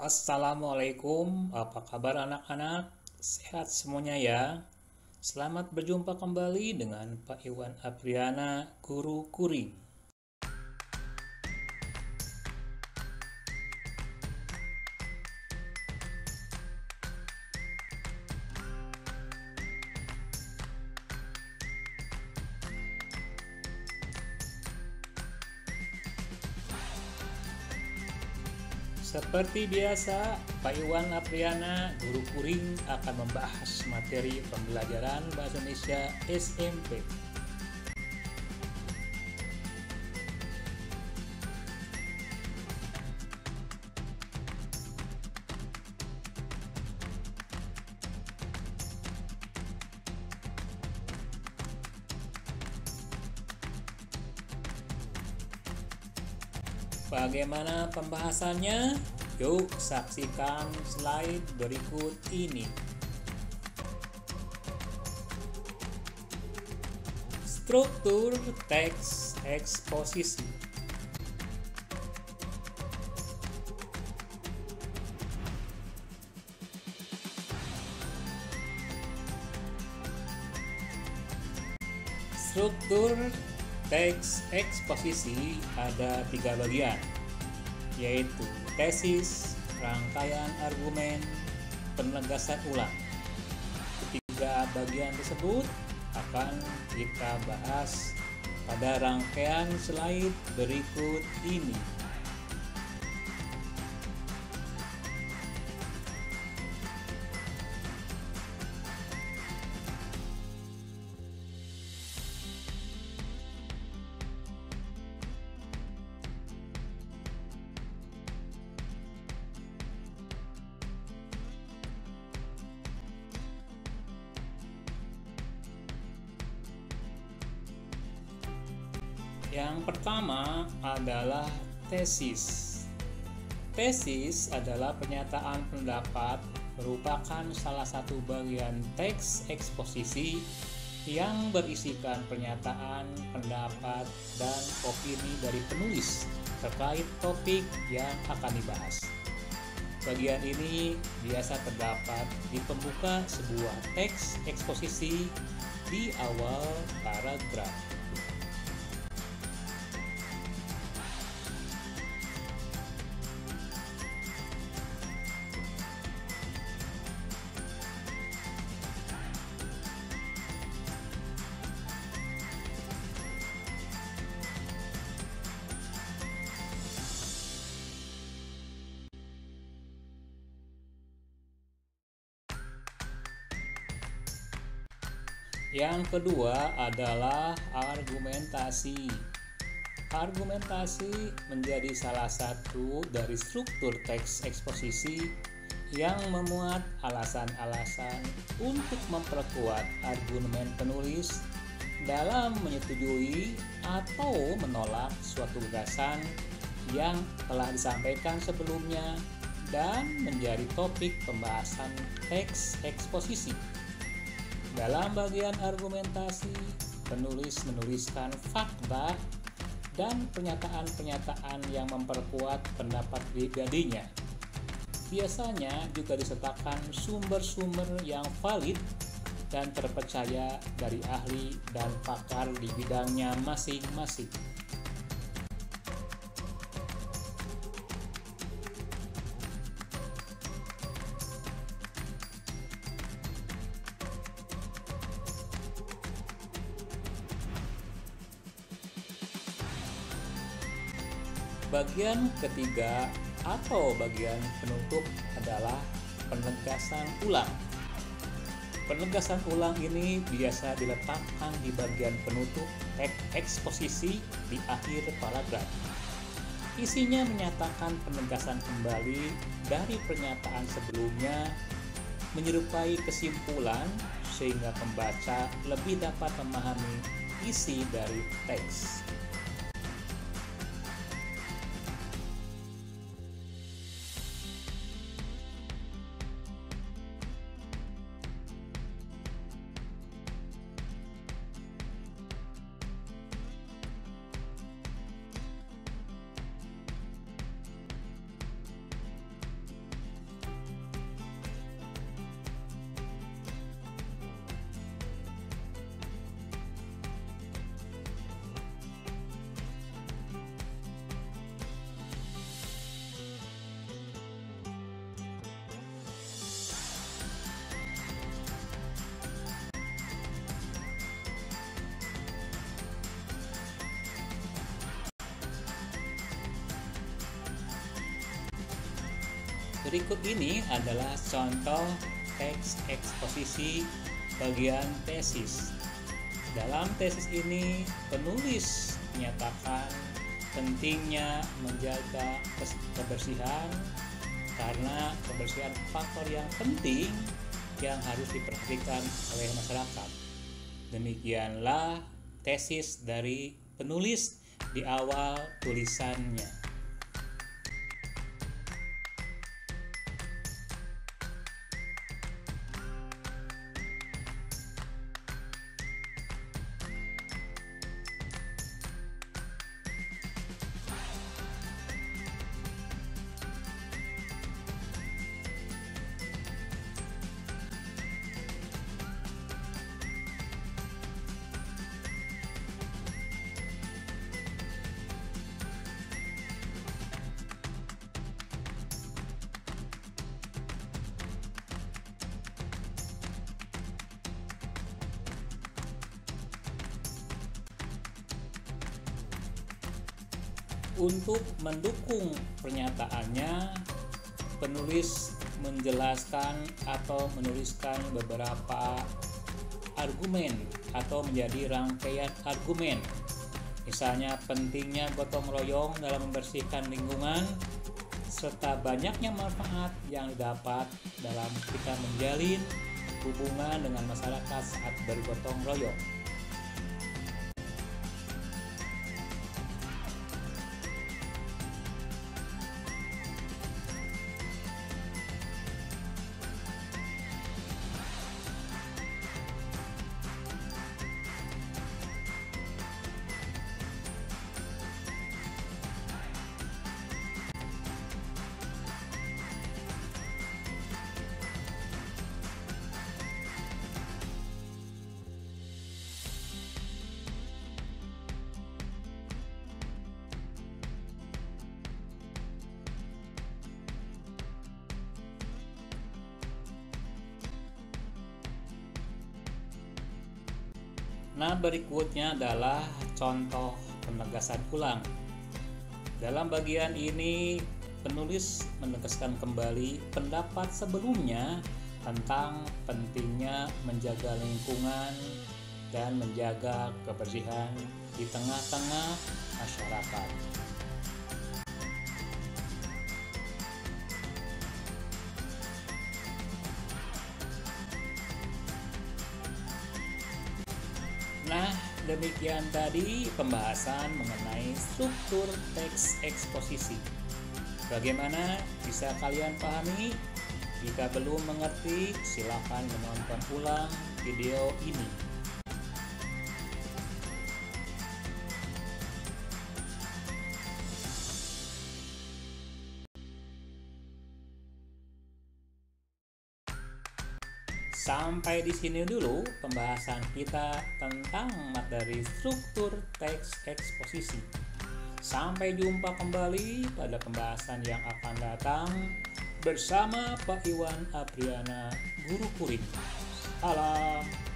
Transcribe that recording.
Assalamualaikum, apa kabar anak-anak? Sehat semuanya ya? Selamat berjumpa kembali dengan Pak Iwan Apriana, Guru Kuring. Seperti biasa, Pak Iwan Apriana, Guru Kuring akan membahas materi pembelajaran Bahasa Indonesia SMP. Bagaimana pembahasannya? Yuk saksikan slide berikut ini. Struktur teks eksposisi. Struktur teks eksposisi ada 3 bagian, yaitu tesis, rangkaian argumen, penegasan ulang. Ketiga bagian tersebut akan kita bahas pada rangkaian slide berikut ini. Yang pertama adalah tesis. Tesis adalah pernyataan pendapat, merupakan salah satu bagian teks eksposisi yang berisikan pernyataan, pendapat, dan opini dari penulis terkait topik yang akan dibahas. Bagian ini biasa terdapat di pembuka sebuah teks eksposisi di awal paragraf. Yang kedua adalah argumentasi. Argumentasi menjadi salah satu dari struktur teks eksposisi yang memuat alasan-alasan untuk memperkuat argumen penulis dalam menyetujui atau menolak suatu gagasan yang telah disampaikan sebelumnya dan menjadi topik pembahasan teks eksposisi. Dalam bagian argumentasi, penulis menuliskan fakta dan pernyataan-pernyataan yang memperkuat pendapat pribadinya. Biasanya juga disertakan sumber-sumber yang valid dan terpercaya dari ahli dan pakar di bidangnya masing-masing. Bagian ketiga atau bagian penutup adalah penegasan ulang. Penegasan ulang ini biasa diletakkan di bagian penutup teks eksposisi di akhir paragraf. Isinya menyatakan penegasan kembali dari pernyataan sebelumnya, menyerupai kesimpulan sehingga pembaca lebih dapat memahami isi dari teks. Berikut ini adalah contoh teks eksposisi bagian tesis. Dalam tesis ini, penulis menyatakan pentingnya menjaga kebersihan karena kebersihan faktor yang penting yang harus diperhatikan oleh masyarakat. Demikianlah tesis dari penulis di awal tulisannya. Untuk mendukung pernyataannya, penulis menjelaskan atau menuliskan beberapa argumen atau menjadi rangkaian argumen. Misalnya pentingnya gotong royong dalam membersihkan lingkungan, serta banyaknya manfaat yang didapat dalam kita menjalin hubungan dengan masyarakat saat bergotong royong. Nah, berikutnya adalah contoh penegasan ulang. Dalam bagian ini, penulis menegaskan kembali pendapat sebelumnya tentang pentingnya menjaga lingkungan dan menjaga kebersihan di tengah-tengah masyarakat. Nah, demikian tadi pembahasan mengenai struktur teks eksposisi. Bagaimana bisa kalian pahami? Jika belum mengerti, silakan menonton ulang video ini. Sampai di sini dulu pembahasan kita tentang materi struktur teks eksposisi. Sampai jumpa kembali pada pembahasan yang akan datang bersama Pak Iwan Apriana, Guru Kuring. Salam.